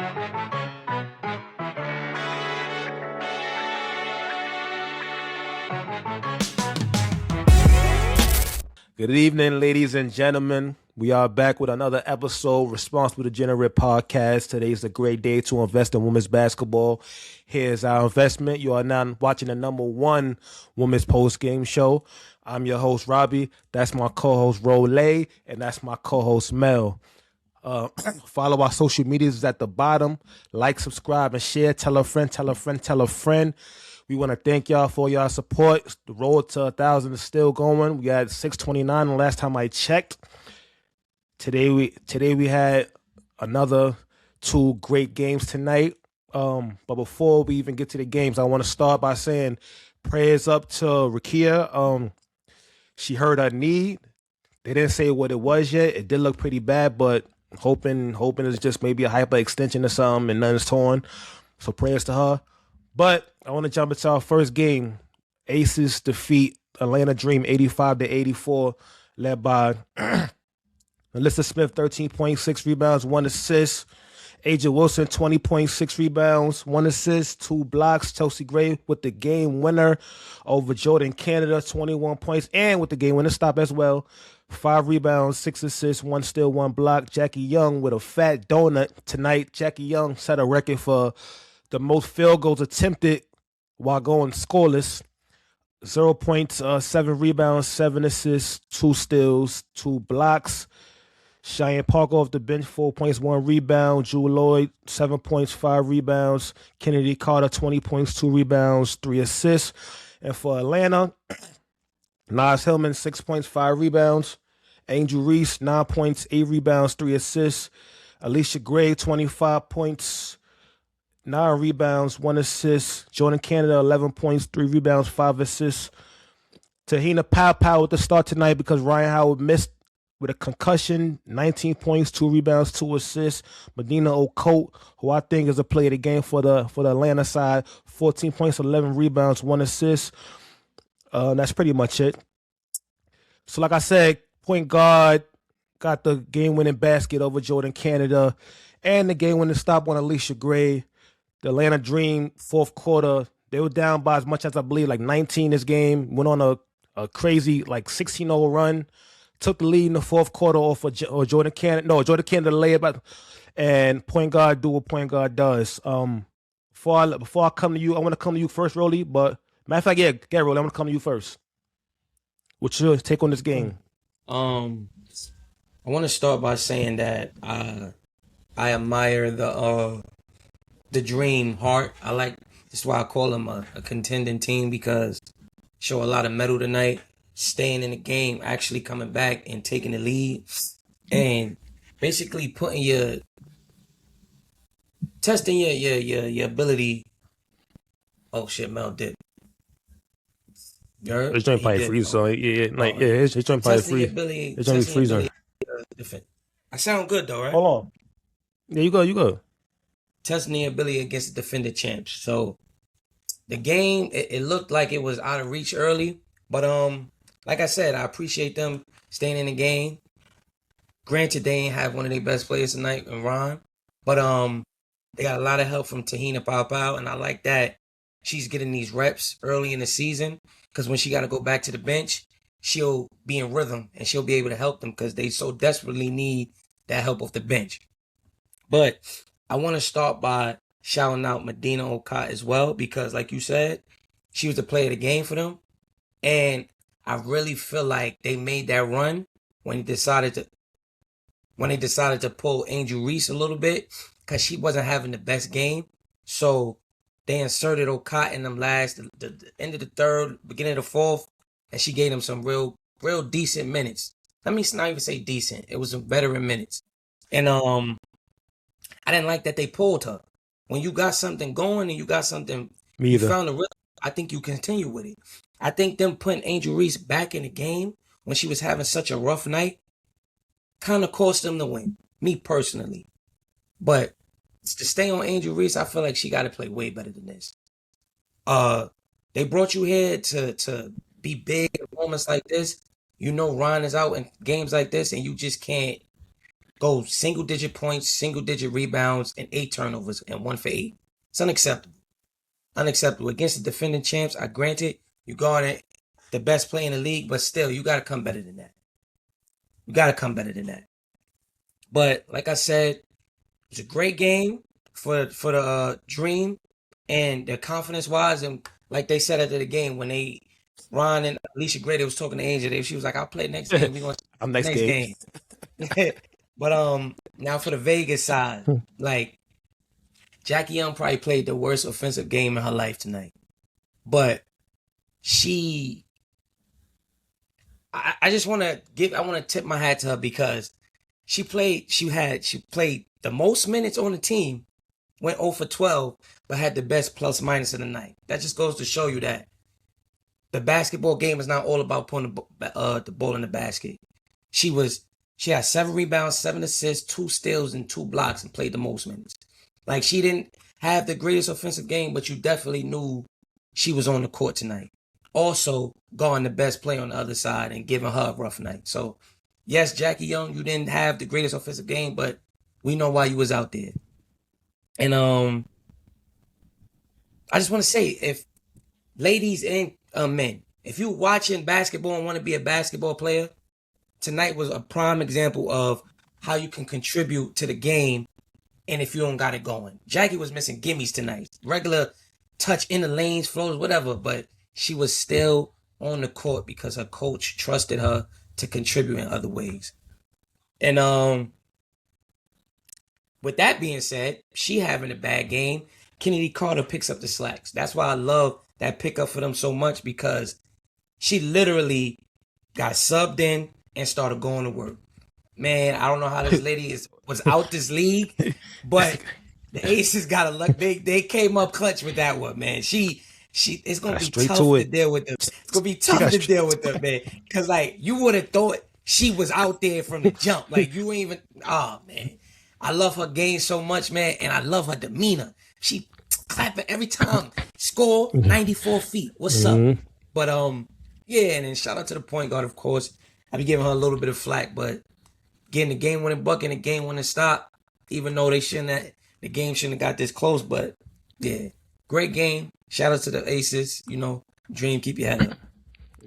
Good evening, ladies and gentlemen. We are back with another episode, Responsible Degenerate Podcast. Today's a great day to invest in women's basketball. Here's our investment. You are now watching the #1 women's post-game show. I'm your host, Robbie. That's my co-host, Rolay, and that's my co-host, Mel. Follow our social medias at the bottom. Like, subscribe, and share. Tell a friend, tell a friend, tell a friend. We want to thank y'all for y'all support. The road to 1,000 is still going. We had 629 the last time I checked. Today we had another 2 great games tonight. But before we even get to the games, I want to start by saying prayers up to Rakia. She hurt her knee. They didn't say what it was yet. It did look pretty bad, but hoping it's just maybe a hyperextension or something and nothing's torn. So prayers to her. But I want to jump into our first game. Aces defeat Atlanta Dream 85-84, led by Alyssa Smith, 13.6 rebounds, 1 assist. Aja Wilson, 20.6 rebounds, 1 assist, 2 blocks. Chelsea Gray with the game winner over Jordan Canada, 21 points, and with the game winner stop as well. 5 rebounds, 6 assists, 1 steal, 1 block. Jackie Young with a fat donut tonight. Jackie Young set a record for the most field goals attempted while going scoreless. 0 points, 7 rebounds, 7 assists, 2 steals, 2 blocks. Cheyenne Parker off the bench, 4 points, 1 rebound. Drew Lloyd, 7 points, 5 rebounds. Kennedy Carter, 20 points, 2 rebounds, 3 assists. And for Atlanta, Nas Hillman, 6 points, 5 rebounds. Angel Reese, 9 points, 8 rebounds, 3 assists. Alicia Gray, 25 points, 9 rebounds, 1 assist. Jordan Canada, 11 points, 3 rebounds, 5 assists. Tahina Pow with the start tonight because Ryan Howard missed with a concussion, 19 points, 2 rebounds, 2 assists. Medina Ocote, who I think is a player of the game for the Atlanta side, 14 points, 11 rebounds, 1 assist. That's pretty much it. So like I said, point guard got the game-winning basket over Jordan Canada and the game-winning stop on Alicia Gray. The Atlanta Dream, fourth quarter, they were down by as much as I believe, like 19 this game. Went on a crazy, like 16-0 run. Took the lead in the fourth quarter off of Jordan Canada. No, Jordan Canada layup, and point guard do what point guard does. Before I come to you, I want to come to you first, Rolly. But matter of fact, yeah, Rolly, I want to come to you first. What's your take on this game? I want to start by saying that I admire the Dream heart. That's why I call them a contending team, because show a lot of mettle tonight, staying in the game, actually coming back and taking the lead, and basically testing your ability. Oh shit, Mel did. His joint probably freeze, so his joint probably freeze. His joint be freezing. I sound good though, right? Hold on. Yeah, you go. Testing the ability against the defending champs. So the game, it looked like it was out of reach early, but like I said, I appreciate them staying in the game. Granted, they ain't have one of their best players tonight in Ron, but they got a lot of help from Tahina Pow, and I like that she's getting these reps early in the season, because when she got to go back to the bench, she'll be in rhythm and she'll be able to help them, because they so desperately need that help off the bench. But I want to start by shouting out Medina Ocote as well, because like you said, she was the player of the game for them. And I really feel like they made that run when they decided to pull Angel Reese a little bit, because she wasn't having the best game. So they inserted Ocote in them the end of the third, beginning of the fourth, and she gave them some real decent minutes. Let me not even say decent. It was some veteran minutes. And I didn't like that they pulled her. When you got something going and you got something, you found a rhythm, I think you continue with it. I think them putting Angel Reese back in the game when she was having such a rough night kind of cost them the win, me personally. But to stay on Angel Reese, I feel like she got to play way better than this. They brought you here to be big in moments like this. You know Ron is out in games like this, and you just can't go single-digit points, single-digit rebounds, and 8 turnovers, and 1 for 8. It's unacceptable. Unacceptable. Against the defending champs, I granted you guarded the best player in the league, but still, you got to come better than that. You got to come better than that. But like I said, it's a great game for the Dream and their confidence-wise. And like they said after the game, when Ron and Alicia Gray, they was talking to Angel, she was like, I'll play next game. We're going to I'm next game. But now for the Vegas side, like Jackie Young probably played the worst offensive game in her life tonight. But I just want to tip my hat to her because she played the most minutes on the team, went 0 for 12, but had the best plus minus of the night. That just goes to show you that the basketball game is not all about putting the ball in the basket. She had 7 rebounds, 7 assists, 2 steals, and 2 blocks, and played the most minutes. Like, she didn't have the greatest offensive game, but you definitely knew she was on the court tonight. Also, guarding the best player on the other side and giving her a rough night. So, yes, Jackie Young, you didn't have the greatest offensive game, but we know why you was out there. And I just want to say, if ladies and men, if you're watching basketball and want to be a basketball player, tonight was a prime example of how you can contribute to the game, and if you don't got it going. Jackie was missing gimmies tonight. Regular touch in the lanes, flows, whatever, but she was still on the court because her coach trusted her to contribute in other ways. And with that being said, she having a bad game, Kennedy Carter picks up the slacks. That's why I love that pickup for them so much, because she literally got subbed in and started going to work. Man, I don't know how this lady was out this league, but the Aces got a luck. They came up clutch with that one, man. It's gonna be tough to deal with them. It's gonna be tough to deal with them, man. Cause like you would have thought she was out there from the jump. Like you ain't even. Oh man, I love her game so much, man, and I love her demeanor. She clapping every time. Score 94 feet. What's up? But yeah, and then shout out to the point guard, of course. I be giving her a little bit of flack, but getting the game-winning bucket and the game-winning stop, even though the game shouldn't have got this close. But yeah, great game. Shout out to the Aces. Dream, keep your head up.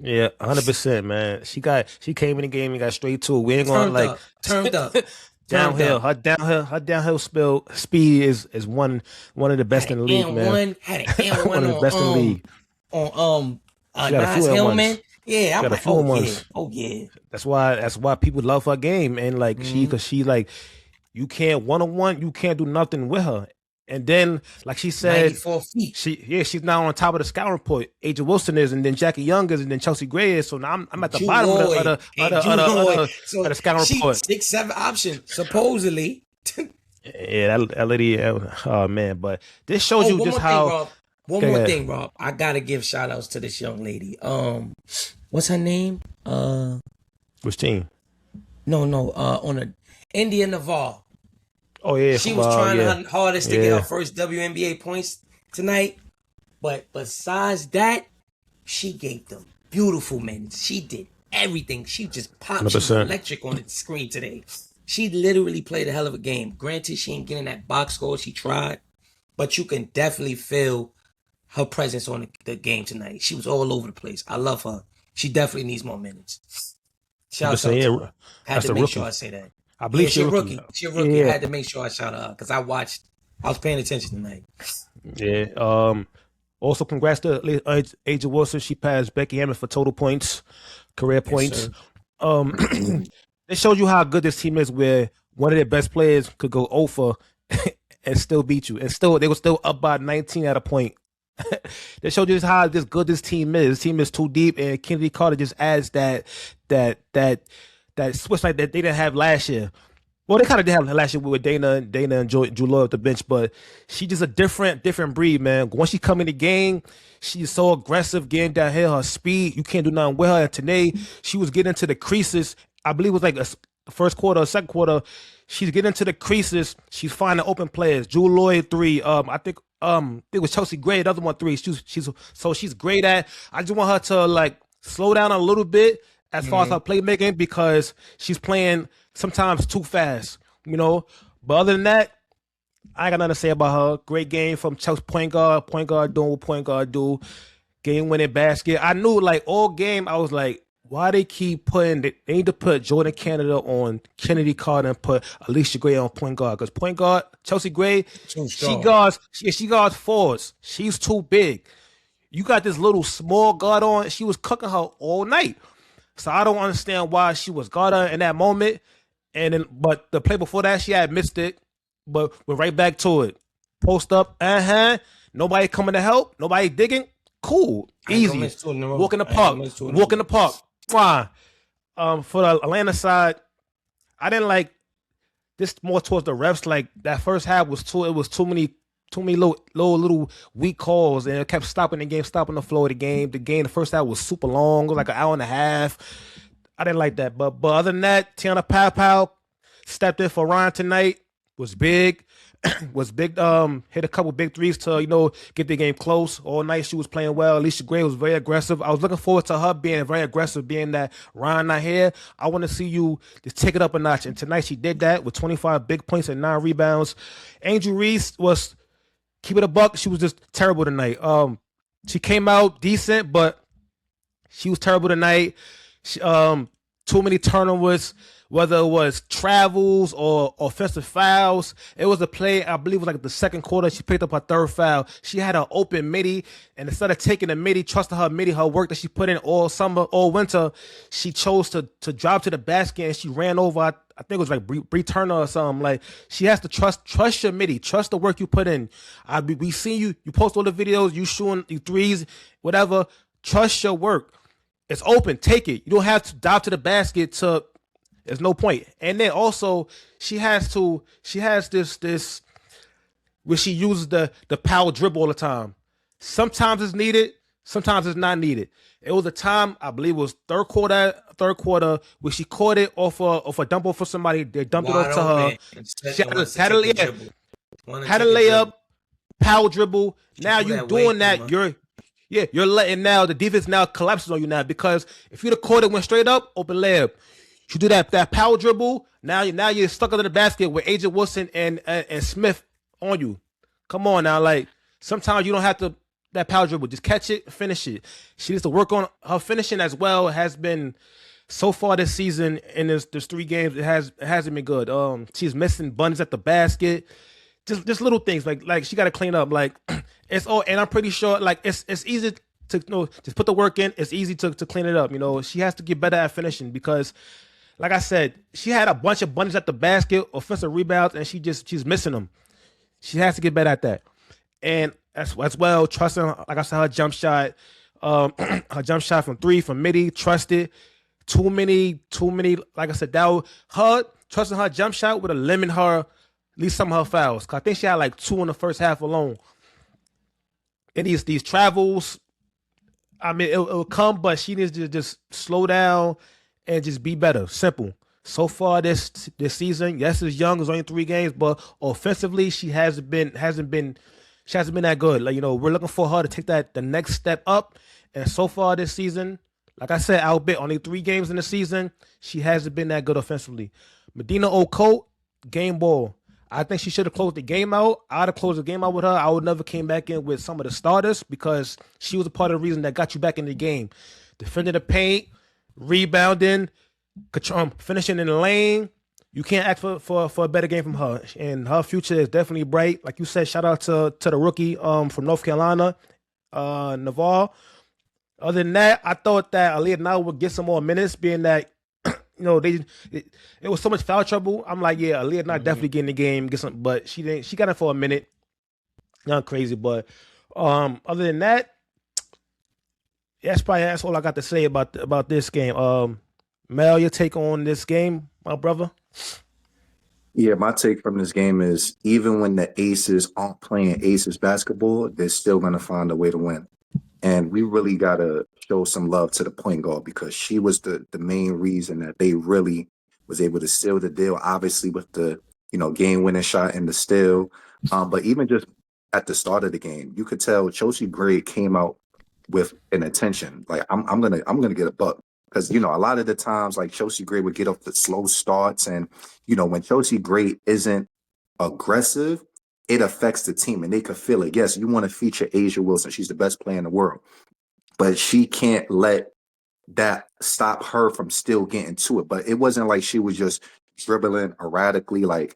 Yeah, 100%, man. She came in the game and got straight to it. We ain't gonna turned up. Downhill. Her downhill speed is one of the best in the league, man. Had an and one one of the best in the league. On Nas Hillman. Yeah, I'm like, oh yeah. That's why people love her game, and like she like, you can't one-on-one, you can't do nothing with her. And then, like she said, 94 feet. She's now on top of the scouting report. Aja Wilson is, and then Jackie Young is, and then Chelsea Gray is. So now I'm at the bottom of the scouting report. 6-7 option, supposedly. Yeah, that lady. Oh man, but this shows you just how. One more thing, Rob. I gotta give shout outs to this young lady. What's her name? Which team? No. On the India Navar. Oh yeah, she was trying her hardest to get her first WNBA points tonight. But besides that, she gave them beautiful minutes. She did everything. She just popped. She was electric on the screen today. She literally played a hell of a game. Granted, she ain't getting that box score. She tried, but you can definitely feel her presence on the game tonight. She was all over the place. I love her. She definitely needs more minutes. Shout out to her. Had to make sure I say that. I believe she's a rookie. She's a rookie. Yeah. I had to make sure I shout her out because I was paying attention tonight. Yeah. Also, congrats to Aja Wilson. She passed Becky Hammond for total points, career points. It shows you how good this team is, where one of their best players could go 0 for and still beat you, and they were still up by 19 at a point. That showed you how good this team is. This team is too deep, and Kennedy Carter just adds that switch like that they didn't have last year. Well, they kind of did have last year with Dana and Julo at the bench, but she's just a different breed, man. Once she come in the game, she's so aggressive, getting downhill. Her speed, you can't do nothing with her. And today, she was getting into the creases. I believe it was like a first quarter or second quarter. She's getting into the creases. She's finding open players. Jewel Lloyd 3. I think it was Chelsea Gray, the other one 3. She's great at. I just want her to like slow down a little bit as far as her playmaking, because she's playing sometimes too fast. you know. But other than that, I ain't got nothing to say about her. Great game from Chelsea point guard. Point guard doing what point guard do. Game winning basket. I knew like all game. I was like, why they keep putting? They need to put Jordan Canada on Kennedy Carter and put Alicia Gray on point guard because point guard Chelsea Gray, Too she strong. guards. She guards fours. She's too big. You got this little small guard on. She was cooking her all night. So I don't understand why she was guarding in that moment. And then, but the play before that, she had missed it. But we're right back to it. Post up, nobody coming to help, nobody digging. Cool, easy. Walk in the park. Walk in the park. Fine. For the Atlanta side, I didn't like this more towards the refs. Like that first half was too. It was too many little weak calls, and it kept stopping the game, stopping the flow of the game. The first half was super long, it was like an hour and a half. I didn't like that, but other than that, Tiana Pow stepped in for Ryan tonight. Was big, was big. Hit a couple big threes to get the game close all night. She was playing well. Alicia Gray was very aggressive. I was looking forward to her being very aggressive, being that Ryan not here. I want to see you just take it up a notch. And tonight she did that with 25 big points and 9 rebounds. Angel Reese was keep it a buck. She was just terrible tonight. She came out decent, but she was terrible tonight. She, too many turnovers. Whether it was travels or offensive fouls. It was a play, I believe it was like the second quarter. She picked up her third foul. She had an open midi, and instead of taking the midi, trusting her midi, her work that she put in all summer, all winter, she chose to drop to the basket, and she ran over, I think it was like Bree Turner or something. Like, she has to trust your midi, trust the work you put in. We see you post all the videos, you shooting your threes, whatever. Trust your work. It's open, take it. You don't have to dive to the basket to... There's no point. And then also she has this where she uses the power dribble all the time. Sometimes it's needed, sometimes it's not needed. It was a time, I believe it was third quarter, where she caught it off a dump off for somebody. They dumped it off to her. She had a layup, power dribble. Now you doing that, you're letting now the defense now collapses on you now, because if you'd have caught it, went straight up, open layup. You do that power dribble. Now you're stuck under the basket with AJ Wilson and Smith on you. Come on now, like sometimes you don't have to that power dribble. Just catch it, finish it. She needs to work on her finishing as well. It has been so far this season in this 3 games. It hasn't been good. She's missing buns at the basket. Just little things like she got to clean up. Like it's all, and I'm pretty sure like it's easy to just put the work in. It's easy to clean it up. She has to get better at finishing because. Like I said, she had a bunch of bunnies at the basket, offensive rebounds, and she's missing them. She has to get better at that. And as well, trusting, like I said, her jump shot from 3, from midi, trusted. Too many, like I said, her trusting her jump shot would have limited her, at least some of her fouls. Cause I think she had like 2 in the first half alone. And these travels, I mean, it'll come, but she needs to just slow down and just be better. Simple. So far this season, yes, it's young. It's only 3 games, but offensively, she hasn't been that good. Like we're looking for her to take the next step up. And so far this season, like I said, albeit only 3 games in the season, she hasn't been that good offensively. Medina Ocote, game ball. I think she should have closed the game out. I'd have closed the game out with her. I would never came back in with some of the starters because she was a part of the reason that got you back in the game. Defending the paint. Rebounding, finishing in the lane. You can't ask for a better game from her. And her future is definitely bright. Like you said, shout out to the rookie from North Carolina, Navarre. Other than that, I thought that Aaliyah now would get some more minutes, being that it was so much foul trouble. I'm like, yeah, Aaliyah not definitely getting the game, but she didn't. She got it for a minute. Not crazy, but other than that. That's all I got to say about this game. Mel, your take on this game, my brother? Yeah, my take from this game is even when the Aces aren't playing Aces basketball, they're still going to find a way to win. And we really got to show some love to the point guard because she was the main reason that they really was able to seal the deal, obviously with the game-winning shot and the steal. But even just at the start of the game, you could tell Chelsea Gray came out with an intention, like I'm gonna get a buck Because, a lot of the times, like Chelsea Gray would get off the slow starts. And, when Chelsea Gray isn't aggressive, it affects the team and they could feel it. Yes, you want to feature Asia Wilson. She's the best player in the world. But she can't let that stop her from still getting to it. But it wasn't like she was just dribbling erratically, like,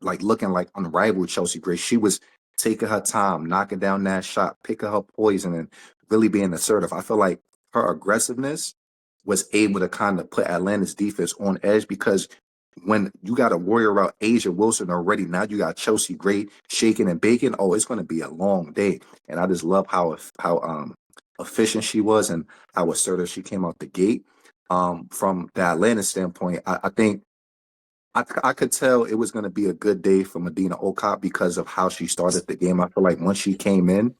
like looking like unrivaled Chelsea Gray. She was taking her time, knocking down that shot, picking her poison, and really being assertive. I feel like her aggressiveness was able to kind of put Atlanta's defense on edge because when you got to worry about Asia Wilson already, now you got Chelsea Gray shaking and baking. Oh, it's going to be a long day. And I just love how efficient she was and how assertive she came out the gate. From the Atlanta standpoint, I think I could tell it was going to be a good day for Medina Okap because of how she started the game. I feel like once she came in,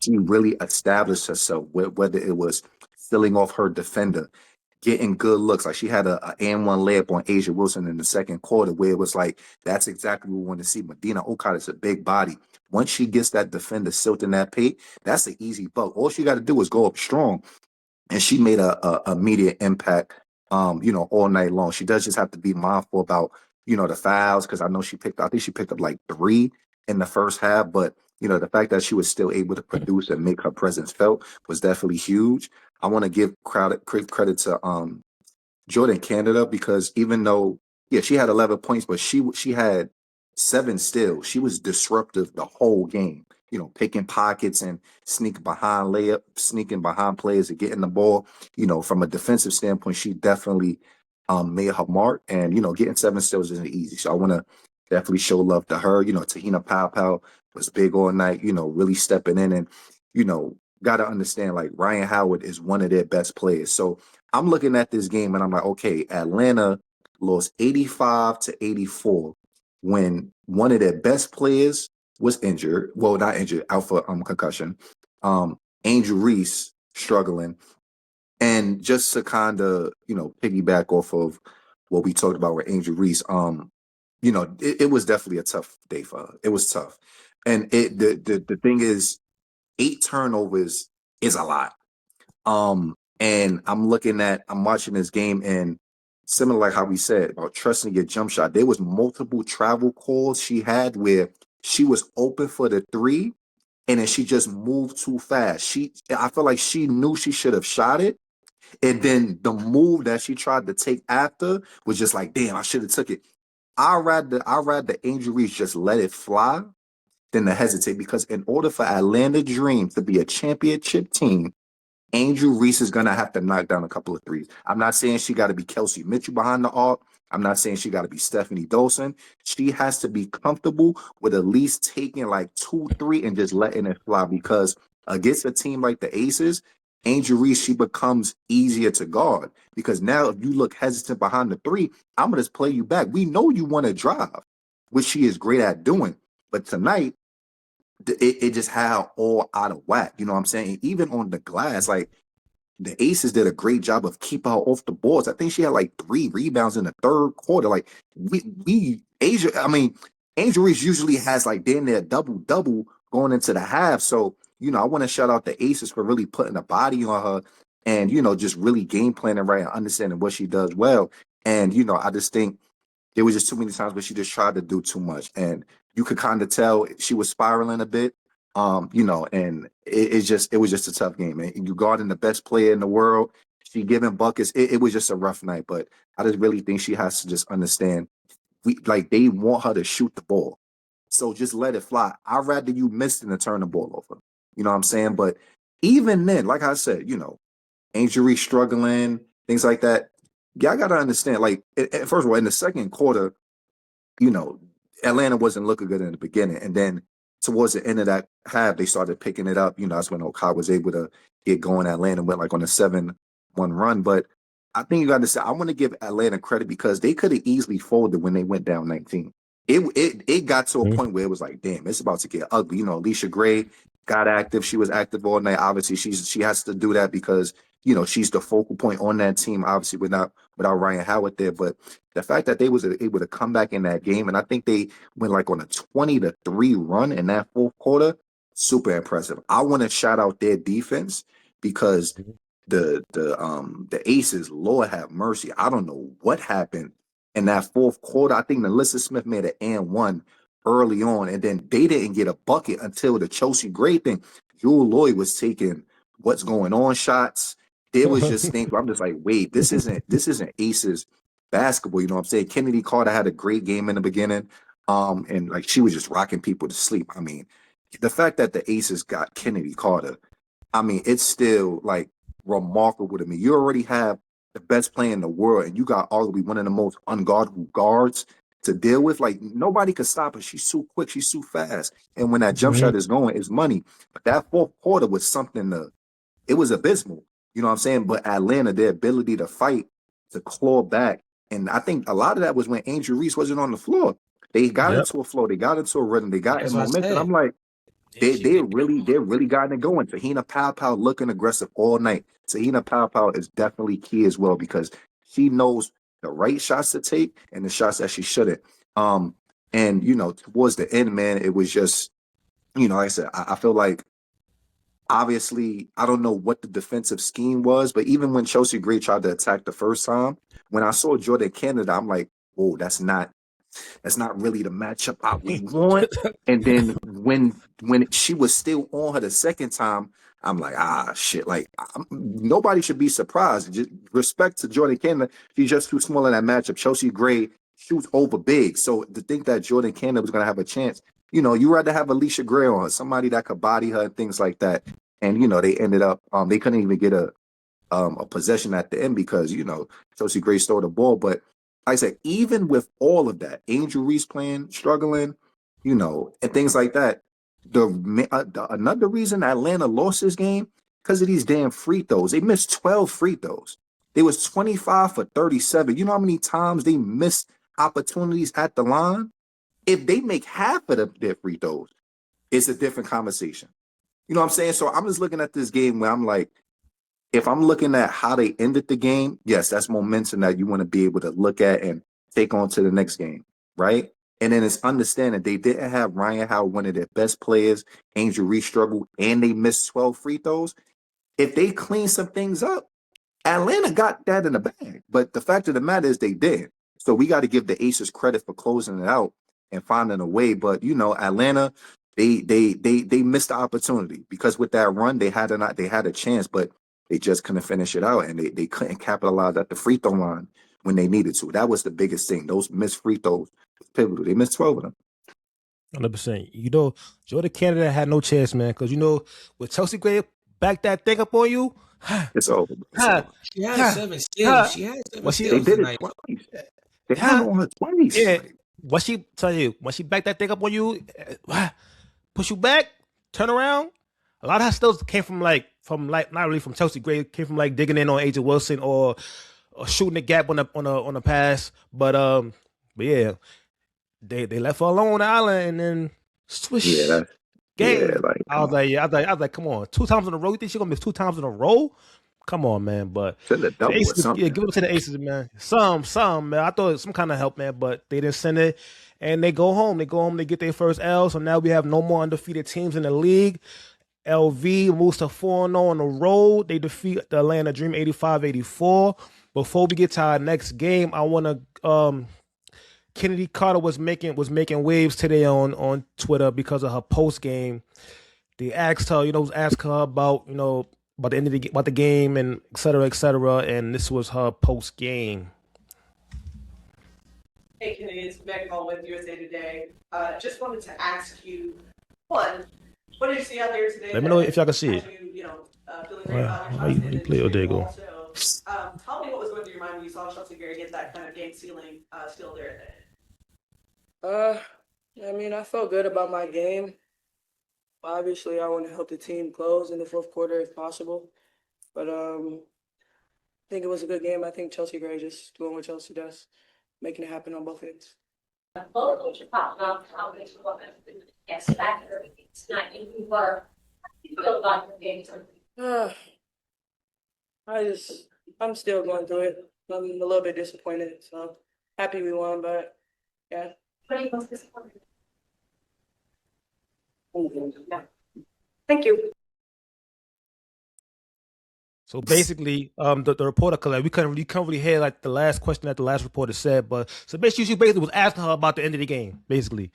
she really established herself, whether it was filling off her defender, getting good looks. Like she had a and one layup on Asia Wilson in the second quarter where it was like, that's exactly what we want to see. Medina Okap is a big body. Once she gets that defender silted in that paint, that's an easy buck. All she got to do is go up strong. And she made a immediate impact, all night long. She does just have to be mindful about, the fouls, because I think she picked up like 3 in the first half, but the fact that she was still able to produce and make her presence felt was definitely huge. I want to give credit to Jordan Canada because even though, yeah, she had 11 points, but she had 7 steals. She was disruptive the whole game, picking pockets and sneaking behind players and getting the ball. From a defensive standpoint, she definitely made her mark. And, getting 7 steals isn't easy. So I want to definitely show love to her. Tahina Powell was big all night, really stepping in and, got to understand like Ryan Howard is one of their best players. So I'm looking at this game and I'm like, okay, Atlanta lost 85-84 when one of their best players was injured. Well, not injured, out for concussion. Angel Reese struggling. And just to kind of, piggyback off of what we talked about with Angel Reese, it was definitely a tough day for her. It was tough. And the thing is, 8 turnovers is a lot. And I'm watching this game and similar like how we said about trusting your jump shot, there was multiple travel calls she had where she was open for the 3 and then she just moved too fast. I feel like she knew she should have shot it. And then the move that she tried to take after was just like, damn, I should have took it. I'd rather Angel Reese just let it fly than to hesitate because in order for Atlanta Dream to be a championship team, Angel Reese is going to have to knock down a couple of threes. I'm not saying she got to be Kelsey Mitchell behind the arc. I'm not saying she got to be Stephanie Dolson. She has to be comfortable with at least taking like 2, 3 and just letting it fly because against a team like the Aces, Angel Reese, she becomes easier to guard because now if you look hesitant behind the 3, I'm going to just play you back. We know you want to drive, which she is great at doing. But tonight, it just had all out of whack. You know what I'm saying? Even on the glass, like the Aces did a great job of keeping her off the boards. I think she had like 3 rebounds in the third quarter. Like Angel Reese usually has like damn near double going into the half. So, I want to shout out the Aces for really putting a body on her and, just really game planning right and understanding what she does well. And, I just think there was just too many times where she just tried to do too much. And you could kind of tell she was spiraling a bit. And it was just a tough game. And you guarding the best player in the world, she giving buckets. It was just a rough night. But I just really think she has to just understand they want her to shoot the ball. So just let it fly. I'd rather you miss than to turn the ball over. You know what I'm saying? But even then, like I said, injury struggling, things like that. Y'all got to understand, first of all, in the second quarter, Atlanta wasn't looking good in the beginning. And then towards the end of that half, they started picking it up. That's when Okada was able to get going. Atlanta went on a 7-1 run. But I think you got to say, I want to give Atlanta credit because they could have easily folded when they went down 19. It got to a point where it was like, damn, it's about to get ugly. Alicia Gray got active. She was active all night. Obviously, she has to do that because she's the focal point on that team. Obviously, without Ryan Howard there, but the fact that they was able to come back in that game, and I think they went on a 20-3 run in that fourth quarter, super impressive. I want to shout out their defense because the Aces, Lord have mercy. I don't know what happened in that fourth quarter. I think Melissa Smith made an and one early on, and then they didn't get a bucket until the Chelsea Gray thing. Jewel Lloyd was taking what's going on shots. There was just things where I'm just like, wait, this isn't Aces basketball. You know what I'm saying? Kennedy Carter had a great game in the beginning. And like she was just rocking people to sleep. I mean, the fact that the Aces got Kennedy Carter, I mean, it's still like remarkable to me. You already have the best player in the world, and you got arguably one of the most unguardable guards to deal with. Like nobody could stop her. She's so quick, she's so fast. And when that jump shot is going, it's money. But that fourth quarter was something it was abysmal. You know what I'm saying? But Atlanta, their ability to fight, to claw back. And I think a lot of that was when Angel Reese wasn't on the floor. They got Yep. into a flow, they got into a rhythm, they got That's in what I momentum. said. I'm like, Yeah, she they're did. really gotten it going. Tahina Pow looking aggressive all night. Tahina Pow is definitely key as well because she knows the right shots to take and the shots that she shouldn't. And you know, towards the end, man, it was just, you know, like I said, I feel like obviously I don't know what the defensive scheme was, but even when Chelsea Gray tried to attack the first time, when I saw Jordan Canada, I'm like, whoa, that's not really the matchup we want. And then when she was still on her the second time, I'm like, shit. Like nobody should be surprised. Just respect to Jordan Canada. She's just too small in that matchup. Chelsea Gray shoots over big. So to think that Jordan Canada was gonna have a chance, you know, you rather have Alicia Gray on her, somebody that could body her and things like that. And you know, they ended up they couldn't even get a possession at the end because you know Chelsea Gray stole the ball. But like I said, even with all of that, Angel Reese playing, struggling, you know, and things like that, another reason Atlanta lost this game because of these damn free throws. They missed 12 free throws. They was 25 for 37. You know how many times they missed opportunities at the line? If they make half of their free throws, it's a different conversation. You know what I'm saying? So I'm just looking at this game where I'm like, if I'm looking at how they ended the game, yes, that's momentum that you want to be able to look at and take on to the next game, right? And then it's understanding they didn't have Ryan Howard, one of their best players. Angel Reese struggled, and they missed 12 free throws. If they clean some things up, Atlanta got that in the bag. But the fact of the matter is they did. So we got to give the Aces credit for closing it out and finding a way. But you know, Atlanta, they missed the opportunity because with that run, they had a chance, but they just couldn't finish it out and they couldn't capitalize at the free throw line when they needed to. That was the biggest thing. Those missed free throws was pivotal. They missed 12 of them. 100%. You know, Jordan Canada had no chance, man, because you know, with Chelsea Gray back that thing up on you, It's over. It's over. She had seven steals. She had seven What she They steals did it tonight. twice. They had it on her twice. yeah, what she tell you, when she back that thing up on you, push you back, turn around. A lot of her stills came from not really from Chelsea Gray, came from like digging in on AJ Wilson or shooting the gap on a pass. But yeah, they left her alone on the island and then swish Yeah, game. like I come was on. like, I was like, come on, 2 times in a row. You think she gonna miss 2 times in a row? Come on, man. But Send a the double or Aces, yeah, something. give it to the Aces, man. Some, man. I thought some kind of help, man, but they didn't send it. And they go home. They get their first L. So now we have no more undefeated teams in the league. LV moves to 4-0 on the road. They defeat the Atlanta Dream 85-84. Before we get to our next game, I want to Kennedy Carter was making waves today on Twitter because of her post game. They asked her, ask her about, about the end of about the game and et cetera, et cetera. And this was her post game. Hey, Kennedy, it's Meg Hall with USA Today. Just wanted to ask you, one, what did you see out there today? Let me know if y'all can see it. Feeling great about your How you play? Oh, there you go. Also, tell me what was going through your mind when you saw Chelsea Gray get that kind of game ceiling still there at the end. I mean, I felt good about my game. Obviously, I want to help the team close in the fourth quarter if possible. But I think it was a good game. I think Chelsea Gray just doing what Chelsea does, making it happen on both ends. I'm still going through it. I'm a little bit disappointed. So happy we won, but yeah. Thank you. So basically, the reporter, cause like we couldn't really hear like the last question that the last reporter said, but so basically she basically was asking her about the end of the game, basically,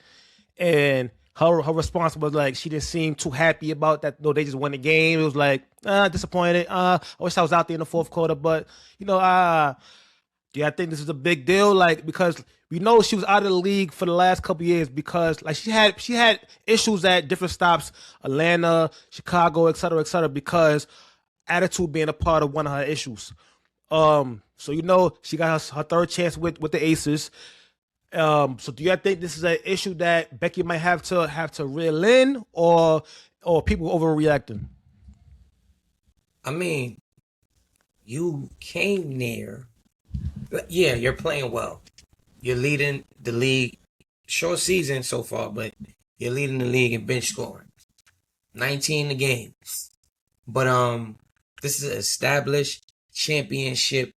and her response was like she didn't seem too happy about that. No, they just won the game. It was like disappointed. I wish I was out there in the fourth quarter, but you know, yeah, I think this is a big deal, like because we know she was out of the league for the last couple years because like she had issues at different stops, Atlanta, Chicago, et cetera, because attitude being a part of one of her issues. So you know she got her third chance with the Aces. So do you think this is an issue that Becky might have to reel in, or people overreacting? I mean, you came near. Yeah, you're playing well. You're leading the league. Short season so far, but you're leading the league in bench scoring. 19 a game. But this is an established championship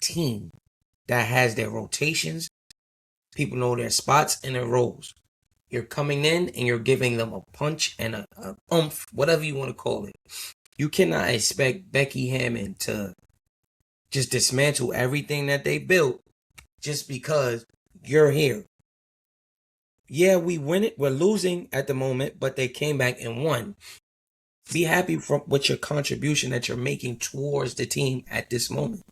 team that has their rotations. People know their spots and their roles. You're coming in and you're giving them a punch and a oomph, whatever you want to call it. You cannot expect Becky Hammond to just dismantle everything that they built just because you're here. Yeah, we win it. We're losing at the moment, but they came back and won. Be happy with your contribution that you're making towards the team at this moment.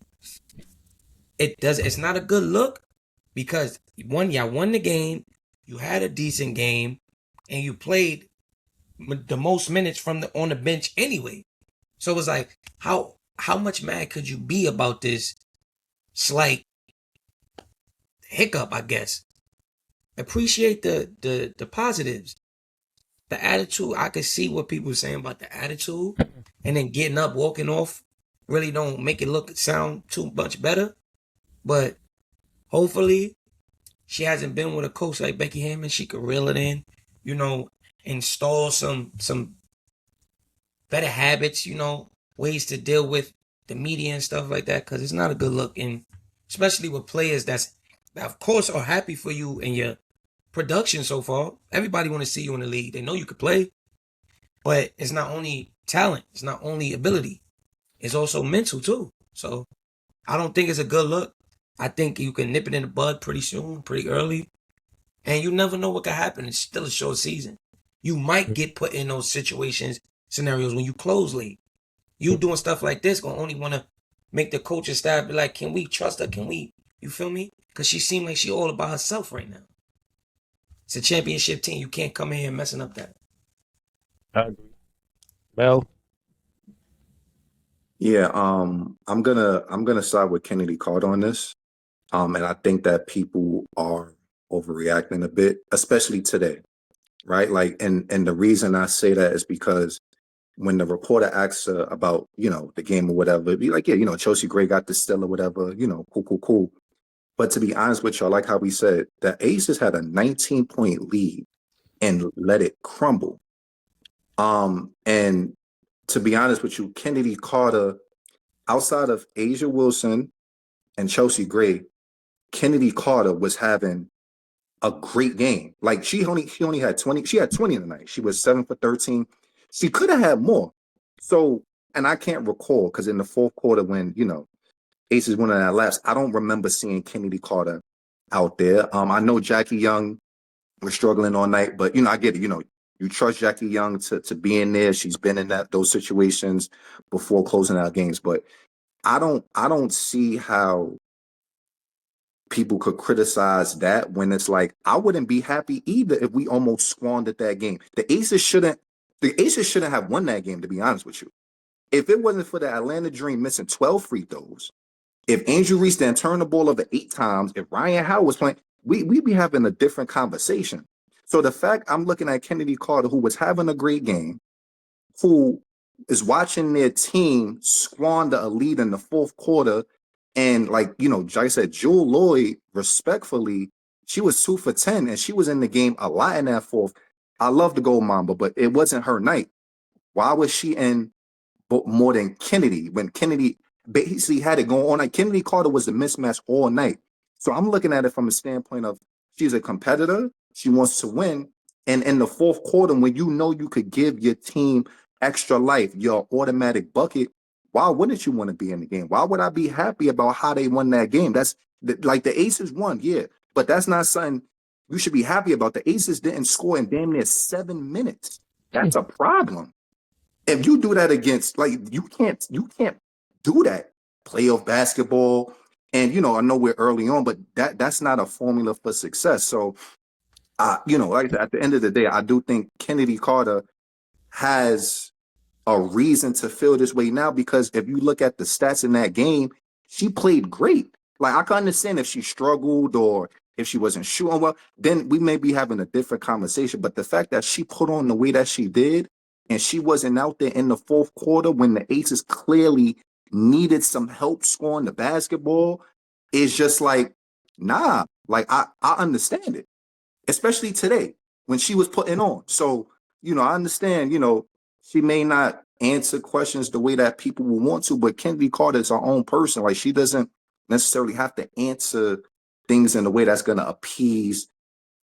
It's not a good look because y'all won the game, you had a decent game, and you played the most minutes on the bench anyway. So it was like, how much mad could you be about this slight hiccup, I guess? Appreciate the positives. The attitude, I could see what people were saying about the attitude, and then getting up, walking off, really don't make it sound too much better. But hopefully, she hasn't been with a coach like Becky Hammond. She could reel it in, install some better habits, ways to deal with the media and stuff like that, because it's not a good look, and especially with players that of course are happy for you and your production so far. Everybody want to see you in the league. They know you could play, but it's not only talent, it's not only ability, it's also mental too. So I don't think it's a good look. I think you can nip it in the bud pretty soon, pretty early, and you never know what could happen. It's still a short season. You might get put in those scenarios when you close late. You doing stuff like this gonna only want to make the coaching staff be like, can we trust her? You feel me? Because she seemed like she all about herself right now. It's a championship team. You can't come in here messing up that. I agree. Well, Yeah, I'm gonna side with Kennedy Carter on this. And I think that people are overreacting a bit, especially today, right? Like, and the reason I say that is because when the reporter asks her about, the game or whatever, it'd be like, yeah, Chelsea Gray got the still or whatever, cool. But to be honest with y'all, like how we said, the Aces had a 19-point lead and let it crumble. And to be honest with you, Kennedy Carter, outside of Asia Wilson and Chelsea Gray, Kennedy Carter was having a great game. Like she only had 20. She had 20 in the night. She was 7 for 13. She could have had more. So, and I can't recall because in the fourth quarter when, Aces went on that lapse, I don't remember seeing Kennedy Carter out there. I know Jackie Young was struggling all night, but I get it. You trust Jackie Young to be in there. She's been in those situations before closing out games, but I don't see how people could criticize that when it's like, I wouldn't be happy either if we almost squandered that game. The Aces shouldn't have won that game, to be honest with you. If it wasn't for the Atlanta Dream missing 12 free throws, if Andrew Reese then turned the ball over 8 times, if Ryan Howard was playing, we'd be having a different conversation. So the fact I'm looking at Kennedy Carter, who was having a great game, who is watching their team squander a lead in the fourth quarter, and like I said, Jewel Lloyd, respectfully, she was 2 for 10, and she was in the game a lot in that fourth. I love the gold Mamba, but it wasn't her night. Why was she in more than Kennedy when Kennedy basically had it going on? Like Kennedy Carter was the mismatch all night. So I'm looking at it from a standpoint of she's a competitor. She wants to win. And in the fourth quarter, when you could give your team extra life, your automatic bucket, why wouldn't you want to be in the game? Why would I be happy about how they won that game? That's like the Aces won, yeah, but that's not something you should be happy about. The Aces didn't score in damn near 7 minutes. That's a problem. If you do that against, like, you can't do that. Playoff basketball, and I know we're early on, but that's not a formula for success. So, like I said, at the end of the day, I do think Kennedy Carter has a reason to feel this way now, because if you look at the stats in that game, she played great. Like, I can understand if she struggled or if she wasn't shooting well, then we may be having a different conversation. But the fact that she put on the way that she did, and she wasn't out there in the fourth quarter when the Aces clearly needed some help scoring the basketball, is just like, nah, like I understand it, especially today when she was putting on. So, I understand, she may not answer questions the way that people will want to, but Kennedy Carter is her own person. Like, she doesn't necessarily have to answer things in a way that's going to appease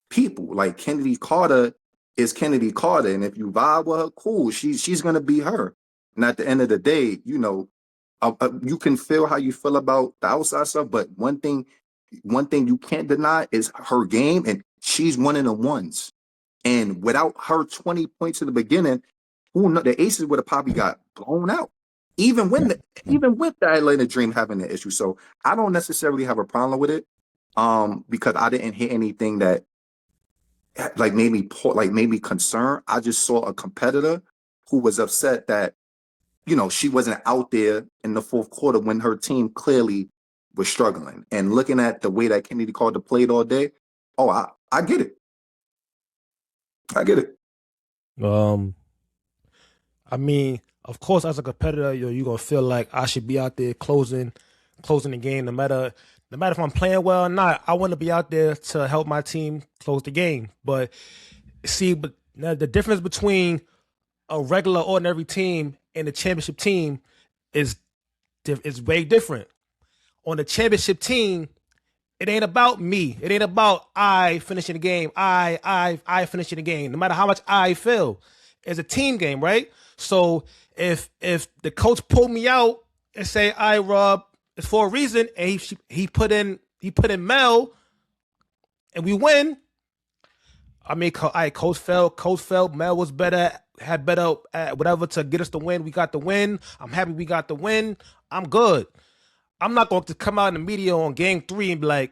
people. Like, Kennedy Carter is Kennedy Carter, and if you vibe with her, cool. She's going to be her. And at the end of the day, you can feel how you feel about the outside stuff, but one thing you can't deny is her game, and she's one of the ones. And without her 20 points in the beginning, the Aces would have probably got blown out, even with the Atlanta Dream having the issue. So I don't necessarily have a problem with it, because I didn't hear anything that made me concerned. I just saw a competitor who was upset that she wasn't out there in the fourth quarter when her team clearly was struggling. And looking at the way that Kennedy Carter played all day, I get it. I get it. I mean, of course, as a competitor, you're gonna feel like I should be out there closing the game, no matter if I'm playing well or not. I want to be out there to help my team close the game. But now the difference between a regular, ordinary team and a championship team is way different. On the championship team, it ain't about me. It ain't about I finishing the game. I finishing the game. No matter how much I feel, it's a team game, right? So if the coach pulled me out and say, "I Rob," it's for a reason, and he put in Mel, and we win. I mean, coach felt Mel was better, had better at whatever to get us the win. We got the win. I'm happy we got the win. I'm good. I'm not going to come out in the media on game 3 and be like,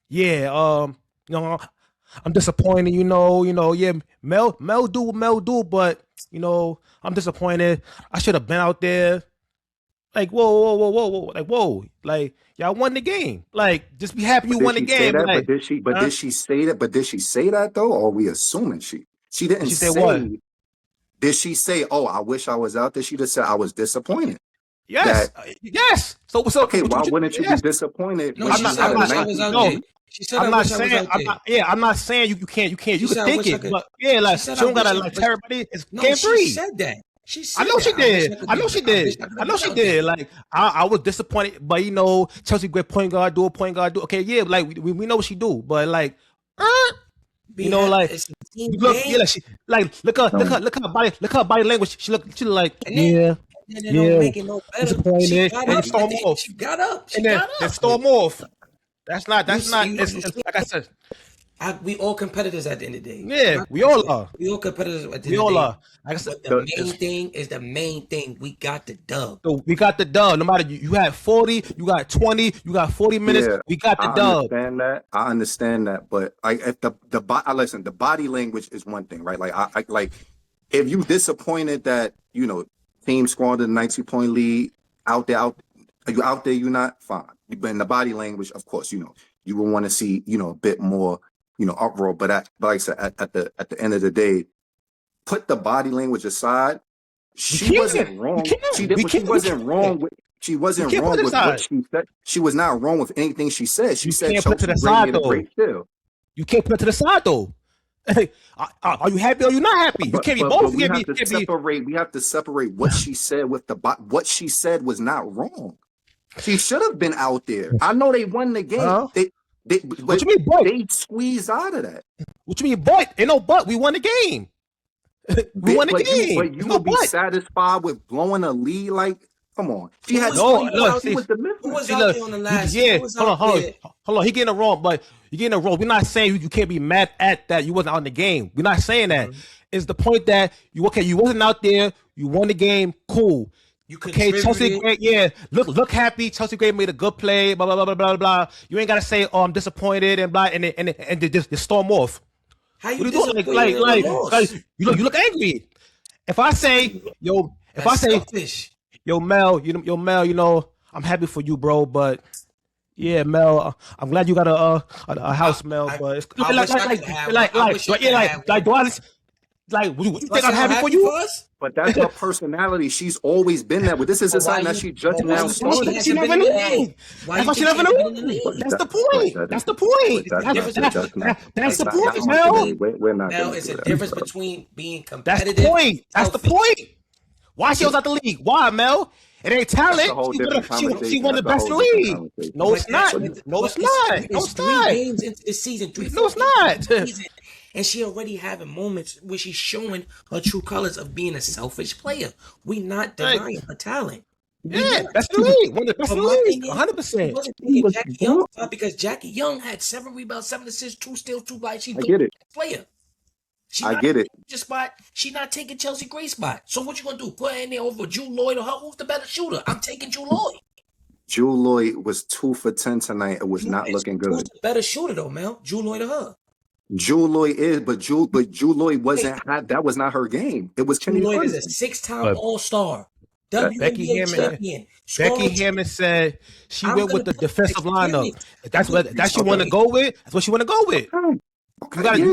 yeah, I'm disappointed, yeah, Mel do what Mel do, but, I'm disappointed. I should have been out there. Like, whoa. Like, whoa. Like, y'all won the game. Like, just be happy you won the game. But did she say that? But did she say that, though? Or are we assuming she didn't she say what? Did she say, "Oh, I wish I was out there"? She just said, "I was disappointed." Yes. Yes. So okay, why wouldn't you be disappointed? No, she said, "I wish I was out there." She said, I'm not saying you can't. You can think it, but yeah, like she don't gotta like tell everybody. It's game 3. She said that. I know she did. Like I was disappointed, but Chelsea great point guard do. Okay, yeah, like we know what she do, but like, like you look, yeah, like look her body language. She look like yeah. Making no better. She got up. And then storm off. That's not. It's like I said. We all competitors at the end of the day. Yeah, we all are. We all competitors at the end of the day. We all are. Like I said, but the main thing is the main thing. We got the dub. So we got the dub. No matter you had 40, you got 20, you got 40 minutes. Yeah, we got the dub. I understand that, but if listen, the body language is one thing, right? Like I like if you disappointed that team squandered a 90-point lead out there, you're not fine. But in the body language, of course, you will want to see a bit more. Uproar, but like I said, at the end of the day, put the body language aside. She wasn't wrong. She wasn't wrong with what she said. She was not wrong with anything she said. She said Chelsea bringing a great deal. You can't put it to the side though. Are you happy or are you not happy? You can't be both. We have to separate what she said with what she said was not wrong. She should have been out there. I know they won the game. What you mean, boy? They squeezed out of that. What you mean, boy? Ain't no but. We won the game. We won the game. But you will be satisfied with blowing a lead like Come on. She Who had was No, 20 look, pounds. She see, was the Who was see, out look, there on the last? yeah, Who was hold on, out there? hold on. He getting it wrong, but you getting it wrong. We're not saying you can't be mad at that. You wasn't out in the game. We're not saying that. It's the point that you wasn't out there. You won the game. Cool. You Okay, Chelsea contributed. Gray, yeah. Look happy. Chelsea Gray made a good play. Blah blah blah blah blah blah. You ain't gotta say, oh, I'm disappointed and blah and just storm off. How What you are you doing? disappointed in the loss? You look angry. If I say, yo, if I That's say, selfish. yo, Mel, Mel, I'm happy for you, bro, but yeah, Mel, I'm glad you got a house, Mel, but it's I wish I could have one. I wish I could have one. do I just, would you think I'm Y'all happy for happy you? for us? But that's her personality. She's always been that. But this isn't But why something that you- she just but why now you- started. She never in the league. Why That's you why she think never in she the never in the league. league? That's the But point. that That's is- the point. That's That's the not- point, that's Mel. not- We're not Now gonna it's do a that. difference between being That's the competitive. point. That's the selfish. point. Why she was out the league? Why, Mel? It ain't talent. That's a whole different She conversation. won the That's a best in whole the different league. conversation. No, it's not. But No, it's not. No, It's it's 3 not. games into the season. No, it's not. And she already having moments where she's showing her true colors of being a selfish player. We not denying her talent. Yeah, best in the league. One of the best But in the my league. thing is, 100%. she wasn't taking Jackie Young because Jackie Young had 7 rebounds, 7 assists, 2 steals, 2 blocks. She I get it. player. She I not get it. taking your spot. She not taking Chelsea Gray's spot. So what you gonna do? Put her in there over Drew Lloyd or her? Who's the better shooter? I'm taking Drew Lloyd. Drew Lloyd was 2 for 10 tonight. It was not looking Who's good. the better shooter though, Mel? Drew Lloyd or her? Drew Lloyd is, but Drew Lloyd wasn't. That was not her game. It was Drew Kenny Lloyd is a Clarkson. 6-time But All-Star, That- Becky WNBA Hammond- champion. Becky scoring- Hammond said she I'm went gonna with the put defensive lineup. experience. If that's what that she want to Okay. go with. That's what she want to go with. Okay, You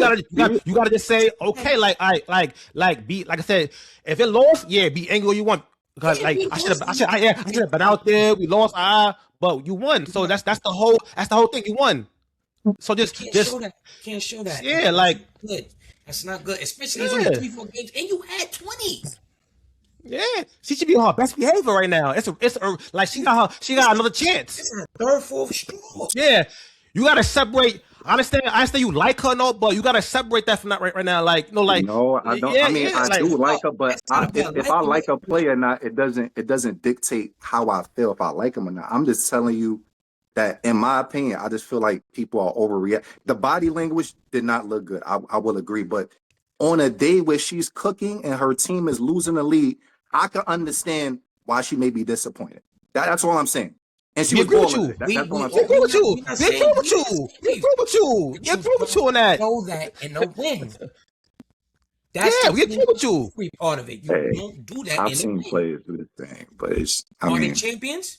gotta just say okay, like I like I said, if it lost, yeah, be angry all you want. Because like I should have been out there. We lost, but you won. So that's the whole thing. You won. So Can't show that. Can't show that. Yeah, like good. That's not good, especially Yeah. it's only 3-4 games, and you had 20. yeah, she should be on her best behavior right now. It's like she got another chance. It's her third, fourth straw. Yeah, you gotta separate. I understand you like her, no, but you gotta separate that from that right now. Like no, like No, I don't. Yeah, I mean, yeah, I like- do like her, but That's not about if I liking like her. a player or not, it doesn't dictate how I feel if I like him or not. I'm just telling you that, in my opinion, I just feel like people are overreact. The body language did not look good. I will agree, but on a day where she's cooking and her team is losing the lead, I can understand why she may be disappointed. That's all I'm saying. And she We was agree with balling you. it. That's all I'm We agree saying. with you. We're We not agree saying with you. We agree with you. We agree with you on that. Know that and no win. That's Yeah, the we agree with you. free part of it. You Hey, don't do that. I've in seen the win. players do this thing, but it's. I Are they mean, champions?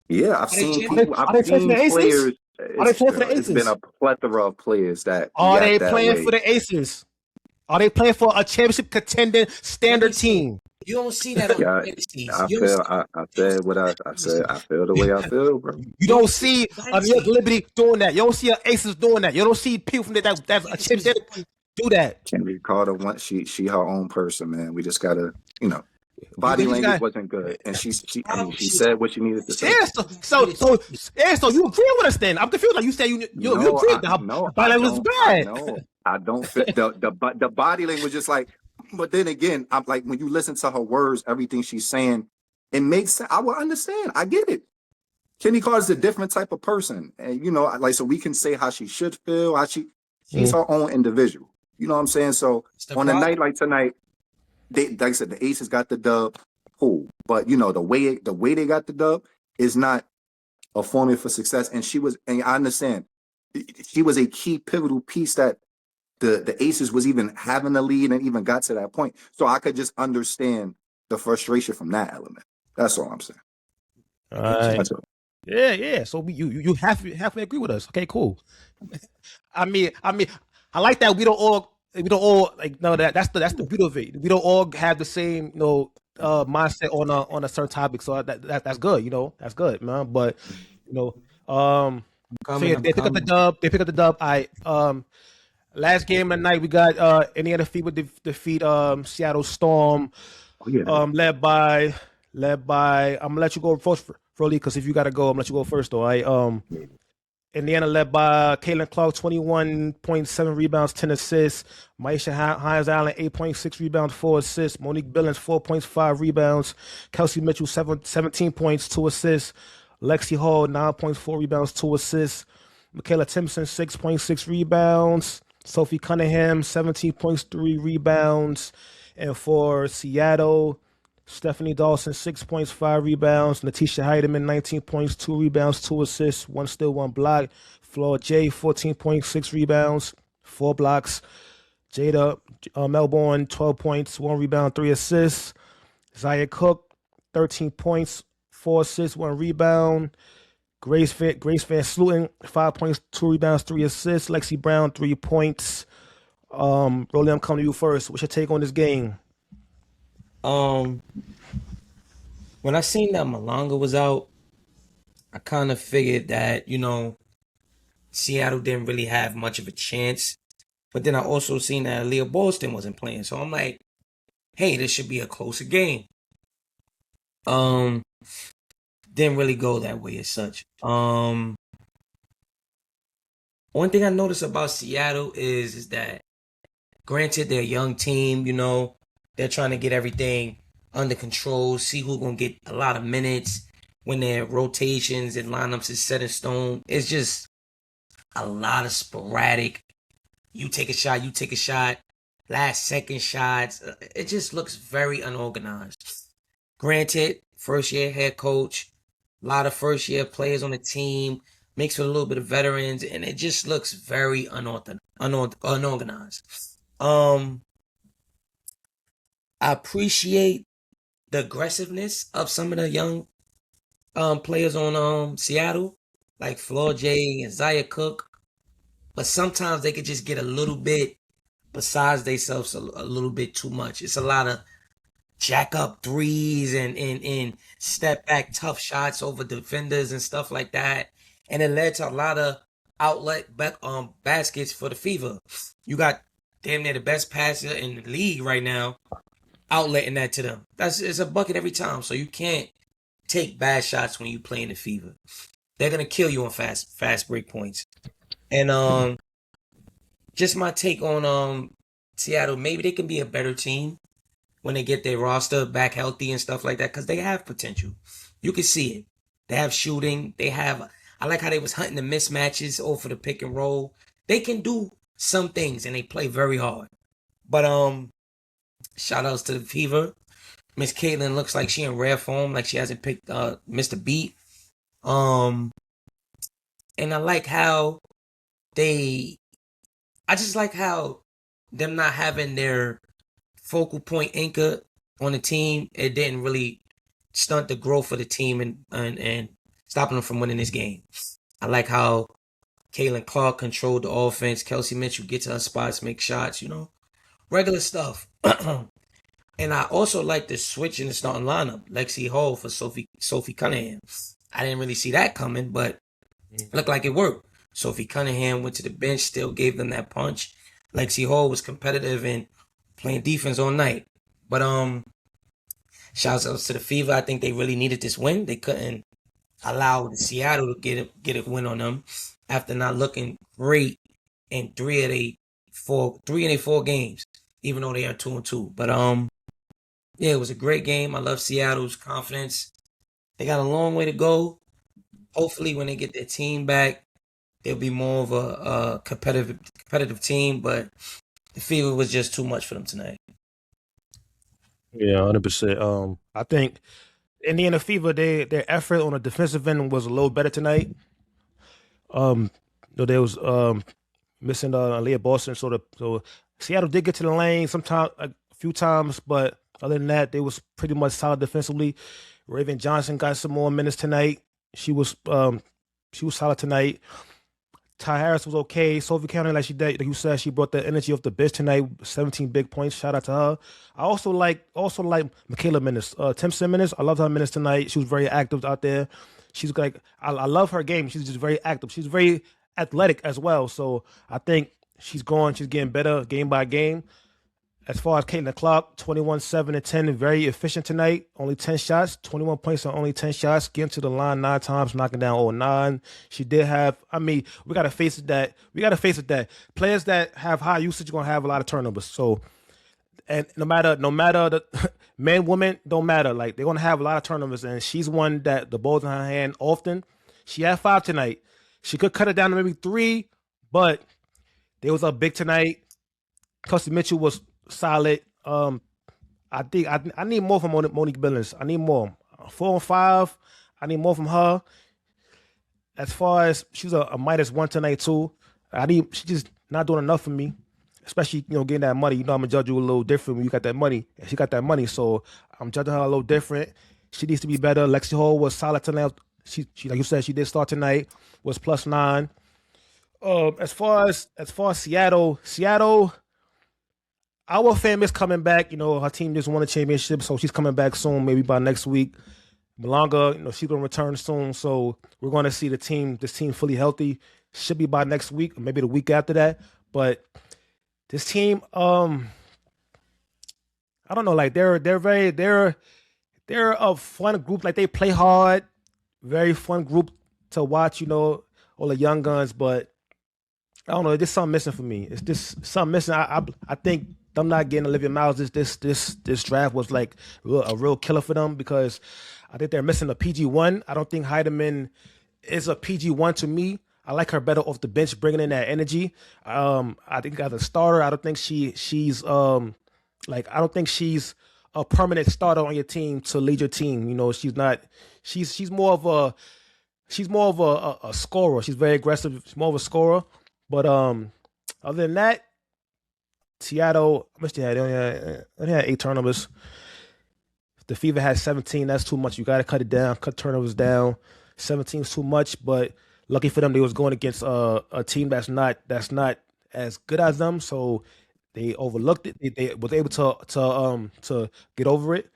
yeah, I've they seen champions? people. Are they I've playing seen for the Aces? players. Are they playing for the It's been Aces? a plethora of players that. Are react they that playing way. for the Aces? Are they playing for a championship contending standard team? You don't see that on Yeah, fantasies. I You don't feel. see- I said what I said. I feel the way I feel, bro. You don't see a New York Liberty doing that. You don't see an Aces doing that. You don't see people from that's a championship do that. Kenny Carter wants. She her own person, man. We just gotta, body You language got- wasn't good, and she said what she needed to say. Yeah, so you agree with us then? I'm confused. Like you said, you agree with that. No, Body I language was bad. No, I don't fit the body language. Just like, but then again, I'm like, when you listen to her words, everything she's saying, it makes sense. I will understand. I get it. Kenny Carter's a different type of person, and like, so we can say how she should feel. She's her own individual. You know what I'm saying? So It's the on a problem. night like tonight, like I said, the Aces got the dub. Cool, but the way they got the dub is not a formula for success. And I understand, she was a key pivotal piece that the Aces was even having the lead and even got to that point. So I could just understand the frustration from that element. That's all I'm saying. All right. That's all. Yeah. So you have to agree with us. Okay, cool. I mean, I like that we don't all like no that's the beauty of it. We don't all have the same mindset on a certain topic. So that's good. That's good, man. But so yeah, they pick up the dub. They pick up the dub. Last game of the night we got Indiana Fever defeat Seattle Storm. Oh, yeah. Led by. I'm gonna let you go first, Froly, because if you gotta go, I'm gonna let you go first. Though Indiana led by Caitlin Clark, 21.7 rebounds, 10 assists. Maisha Hines Allen, 8.6 rebounds, 4 assists. Monique Billings, 4.5 rebounds. Kelsey Mitchell, 17 points, 2 assists. Lexi Hall, 9.4 rebounds, 2 assists. Michaela Timpson, 6.6 rebounds. Sophie Cunningham, 17 points, 3 rebounds. And for Seattle, Stephanie Dawson, 6 points, 5 rebounds. Natisha Heidemann, 19 points, 2 rebounds, 2 assists, 1 steal, 1 block. Flora J, 14.6 rebounds, 4 blocks. Jada Melbourne, 12 points, 1 rebound, 3 assists. Zaya Cook, 13 points, 4 assists, 1 rebound. Grace Van Sluten, 5 points, 2 rebounds, 3 assists. Lexi Brown, 3 points. Rolly, I'm coming to you first. What's your take on this game? When I seen that Malanga was out, I kind of figured that, Seattle didn't really have much of a chance. But then I also seen that Leah Boston wasn't playing. So I'm like, hey, this should be a closer game. Didn't really go that way as such. One thing I noticed about Seattle is that, granted, they're a young team, they're trying to get everything under control, see who's going to get a lot of minutes when their rotations and lineups is set in stone. It's just a lot of sporadic. You take a shot, last second shots. It just looks very unorganized. Granted, first year head coach, a lot of first year players on the team, mixed with a little bit of veterans, and it just looks very unorganized. I appreciate the aggressiveness of some of the young players on Seattle, like Flora J and Zaya Cook, but sometimes they could just get a little bit besides themselves, a little bit too much. It's a lot of jack up threes and step back tough shots over defenders and stuff like that, and it led to a lot of outlet baskets for the Fever. You got damn near the best passer in the league right now, outletting that to them. It's a bucket every time, so you can't take bad shots when you play in the Fever. They're gonna kill you on fast break points. And just my take on Seattle, maybe they can be a better team when they get their roster back healthy and stuff like that, because they have potential. You can see it. They have shooting. I like how they was hunting the mismatches over the pick and roll. They can do some things, and they play very hard. But shout outs to the Fever. Miss Caitlin looks like she in rare form, like she hasn't missed a beat. And I like how I just like how them not having their focal point anchor on the team, it didn't really stunt the growth of the team and stopping them from winning this game. I like how Caitlin Clark controlled the offense. Kelsey Mitchell get to her spots, make shots, regular stuff. And I also like the switch in the starting lineup. Lexi Hall for Sophie Cunningham. I didn't really see that coming, but it looked like it worked. Sophie Cunningham went to the bench, still gave them that punch. Lexi Hall was competitive and playing defense all night. But shouts out to the Fever. I think they really needed this win. They couldn't allow the Seattle to get a win on them after not looking great in three of their four games, even though they are 2-2. But yeah, it was a great game. I love Seattle's confidence. They got a long way to go. Hopefully, when they get their team back, they'll be more of a competitive team. But the Fever was just too much for them tonight. Yeah, 100%. I think Indiana Fever, their effort on the defensive end was a little better tonight. They was missing Leah Boston, so Seattle did get to the lane a few times, but other than that, they was pretty much solid defensively. Raven Johnson got some more minutes tonight. She was solid tonight. Ty Harris was okay. Sophie County, like you said, she brought the energy off the bench tonight. 17 big points. Shout out to her. I also like Michaela minutes. Timpson minutes. I loved her minutes tonight. She was very active out there. She's like, I love her game. She's just very active. She's very athletic as well. So I think she's getting better game by game. As far as Caitlin Clark, 21, 7, and 10, very efficient tonight. Only 10 shots, 21 points on only 10 shots. Getting to the line 9 times, knocking down all 9. She did have, I mean, we got to face it that players that have high usage are going to have a lot of turnovers. So, and no matter the men, women, don't matter. Like, they're going to have a lot of turnovers. And she's one that the ball's in her hand often. She had 5 tonight. She could cut it down to maybe 3, but they was up big tonight. Kelsey Mitchell was solid. I think I need more from Monique Billings. I need more. 4 and 5. I need more from her. As far as she's a -1 tonight too. She's just not doing enough for me. Especially, getting that money. I'm gonna judge you a little different when you got that money. And she got that money, so I'm judging her a little different. She needs to be better. Lexi Hall was solid tonight. She like you said, she did start tonight. Was +9. As far as Seattle. Our fam is coming back. Her team just won a championship, so she's coming back soon, maybe by next week. Malanga, she's going to return soon, so we're going to see this team fully healthy. Should be by next week, or maybe the week after that. But this team, I don't know, like they're a fun group. Like, they play hard, very fun group to watch. All the young guns, but I don't know. There's something missing for me. It's just something missing. I think them not getting Olivia Miles this draft was like a real killer for them, because I think they're missing a PG1. I don't think Heidemann is a PG1 to me. I like her better off the bench, bringing in that energy. I think as a starter, I don't think she's I don't think she's a permanent starter on your team to lead your team. She's not. She's more of a scorer. She's very aggressive. She's more of a scorer. But other than that, Seattle, how much they had? They had 8 turnovers. The Fever had 17. That's too much. You got to cut it down, cut turnovers down. 17 is too much, but lucky for them, they was going against a team that's not as good as them, so they overlooked it. They was able to get over it.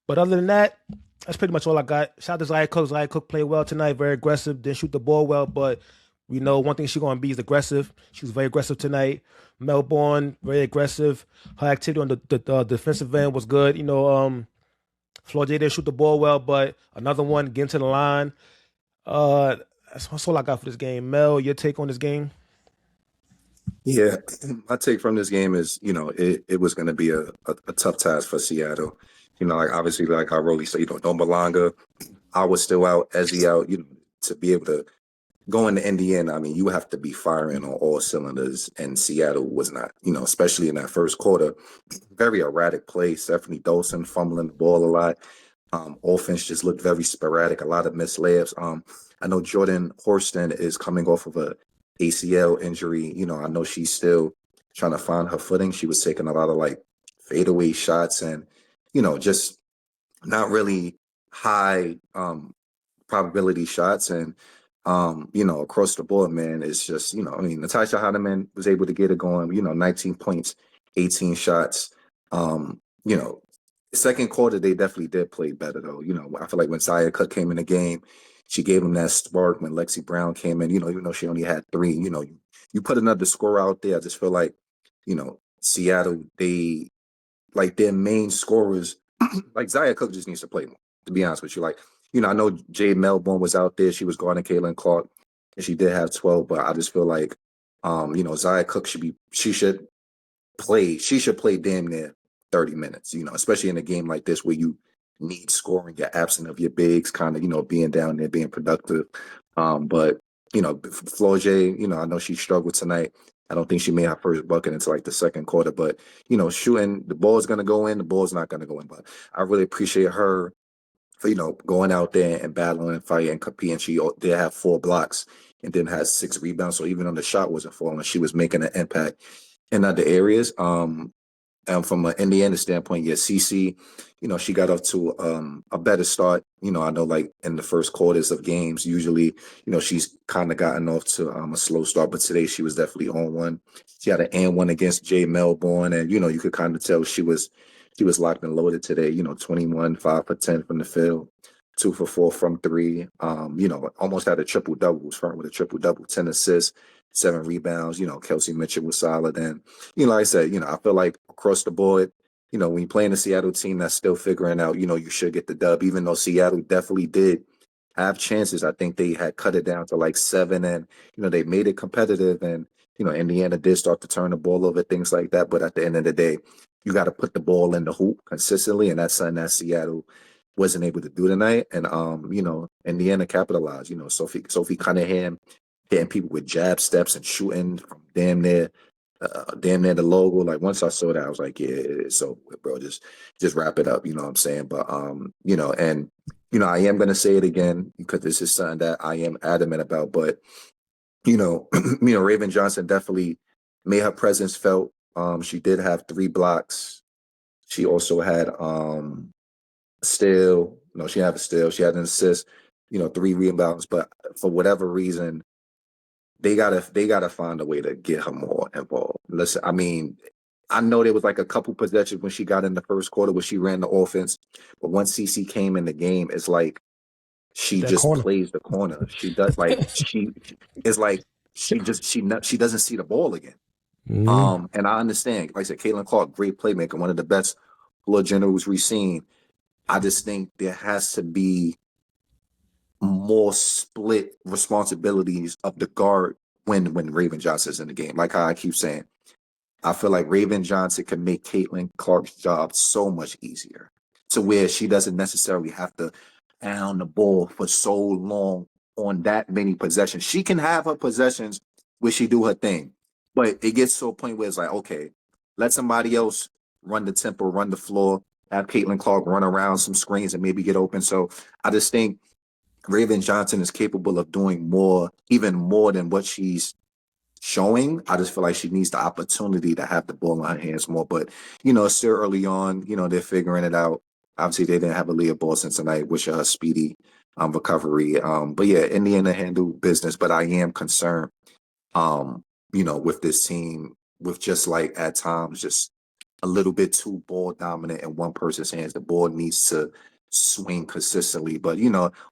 But other than that, that's pretty much all I got. Shout out to Zaya Cook. Zaya Cook played well tonight, very aggressive. Didn't shoot the ball well, but we know one thing she's going to be is aggressive. She was very aggressive tonight. Melbourne, very aggressive. Her activity on the defensive end was good. Flo J didn't shoot the ball well, but another one getting to the line. That's all I got for this game. Mel, your take on this game? Yeah, my take from this game is, it was going to be a tough task for Seattle. Like, obviously, like how Rolly said, no Malanga. I was still out, Ezzy out, to be able to go into Indiana. I mean, you have to be firing on all cylinders, and Seattle was not, especially in that first quarter. Very erratic play. Stephanie Dolson fumbling the ball a lot. Offense just looked very sporadic, a lot of missed layups. I know Jordan Horston is coming off of a ACL injury. I know she's still trying to find her footing. She was taking a lot of like fadeaway shots and, just not really high probability shots. And, across the board, man, it's just, Natasha Heidemann was able to get it going, 19 points, 18 shots. Second quarter, they definitely did play better, though. I feel like when Zaya Cook came in the game, she gave them that spark. When Lexi Brown came in, even though she only had 3, you put another scorer out there. I just feel like, Seattle, they, like, their main scorers, like Zaya Cook just needs to play more, to be honest with you. Like, I know Jade Melbourne was out there. She was guarding Caitlin Clark, and she did have 12, but I just feel like, Zaya Cook should play damn near 30 minutes, especially in a game like this where you need scoring. You're absent of your bigs, kind of, being down there, being productive. But, Flo J, I know she struggled tonight. I don't think she made her first bucket until like the second quarter, but, shooting, the ball is going to go in, the ball's not going to go in. But I really appreciate her for, going out there and battling and fighting and competing. She did have 4 blocks and then had 6 rebounds. So even though the shot wasn't falling, she was making an impact in other areas. And from an Indiana standpoint, yeah, CC, she got off to a better start. I know like in the first quarters of games, usually, she's kind of gotten off to a slow start, but today she was definitely on one. She had an and one against Jay Melbourne, and, you could kind of tell she was locked and loaded today, 21, 5 for 10 from the field, 2 for 4 from 3, almost had a triple-double, was front with a triple-double, 10 assists, 7 rebounds. Kelsey Mitchell was solid. And, like I said, I feel like across the board, when you're playing a Seattle team that's still figuring out, you should get the dub, even though Seattle definitely did have chances. I think they had cut it down to like 7, and, they made it competitive, and, Indiana did start to turn the ball over, things like that. But at the end of the day, you got to put the ball in the hoop consistently, and that's something that Seattle wasn't able to do tonight. And, Indiana capitalized, Sophie Cunningham hitting people with jab steps and shooting from damn near the logo. Like, once I saw that, I was like, yeah, it's so good, bro. Just wrap it up. You know what I'm saying? But I am gonna say it again because this is something that I am adamant about. But Raven Johnson definitely made her presence felt. She did have 3 blocks. She also had steal. No, she had a steal. She had an assist. 3 rebounds. But for whatever reason, they gotta find a way to get her more involved. Listen, I mean, I know there was like a couple possessions when she got in the first quarter where she ran the offense, but once CC came in the game, it's like she That just corner. plays the corner. She does she it's like she doesn't see the ball again. And I understand, like I said, Caitlin Clark, great playmaker, one of the best floor generals we've seen. I just think there has to be more split responsibilities of the guard when Raven Johnson's in the game. Like how I keep saying, I feel like Raven Johnson can make Caitlin Clark's job so much easier to where she doesn't necessarily have to pound the ball for so long on that many possessions. She can have her possessions where she do her thing, but it gets to a point where it's like, okay, let somebody else run the tempo, run the floor, have Caitlin Clark run around some screens and maybe get open. So I just think Raven Johnson is capable of doing more, even more than what she's showing. I just feel like she needs the opportunity to have the ball in her hands more. But, it's still early on. They're figuring it out. Obviously, they didn't have a Leah Boston tonight. Wish her a speedy recovery. But yeah, Indiana handled business. But I am concerned, with this team, with just like at times just a little bit too ball dominant in one person's hands. The ball needs to swing consistently. But,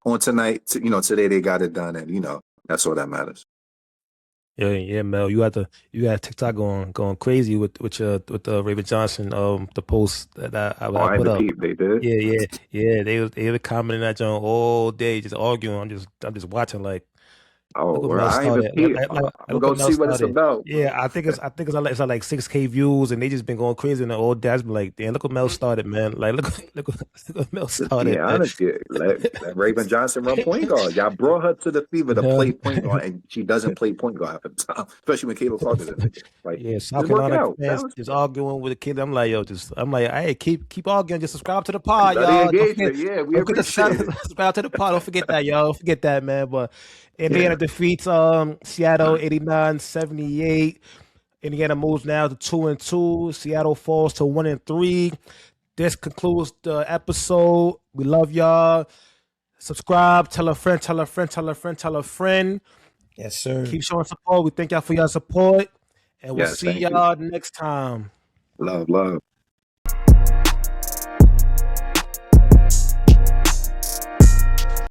on tonight, today they got it done. And, that's all that matters. Yeah, Mel. You had TikTok going crazy with Raven Johnson, the post that I put up. They did. Yeah. They were commenting that John all day, just arguing. I'm just watching like. Look what Mel I ain't started. even peep. I'm Look what gonna Mel see what it's started. about. Yeah, I think it's like 6K views, and they just been going crazy. And all dads been like, damn, look what Mel started, man. Like, look what Mel Just started. being honest, let Raven Johnson run point guard. Y'all brought her to the Fever to play point guard, and she doesn't play point guard half the time, especially when Caitlin Clark is in the game. Like, Yeah, South just work it Carolina out. fans just arguing with the kid. I'm like, hey, keep arguing. Just subscribe to the pod, Study y'all. engagement. Yeah, we Don't forget to appreciate it. subscribe to the pod. Don't forget that, y'all. Don't forget that, man. But Indiana defeats Seattle 89-78. Indiana moves now to 2-2. Seattle falls to 1-3. This concludes the episode. We love y'all. Subscribe. Tell a friend. Tell a friend. Tell a friend. Tell a friend. Yes, sir. Keep showing support. We thank y'all for your support. And we'll Yes, see thank you. y'all next time. Love.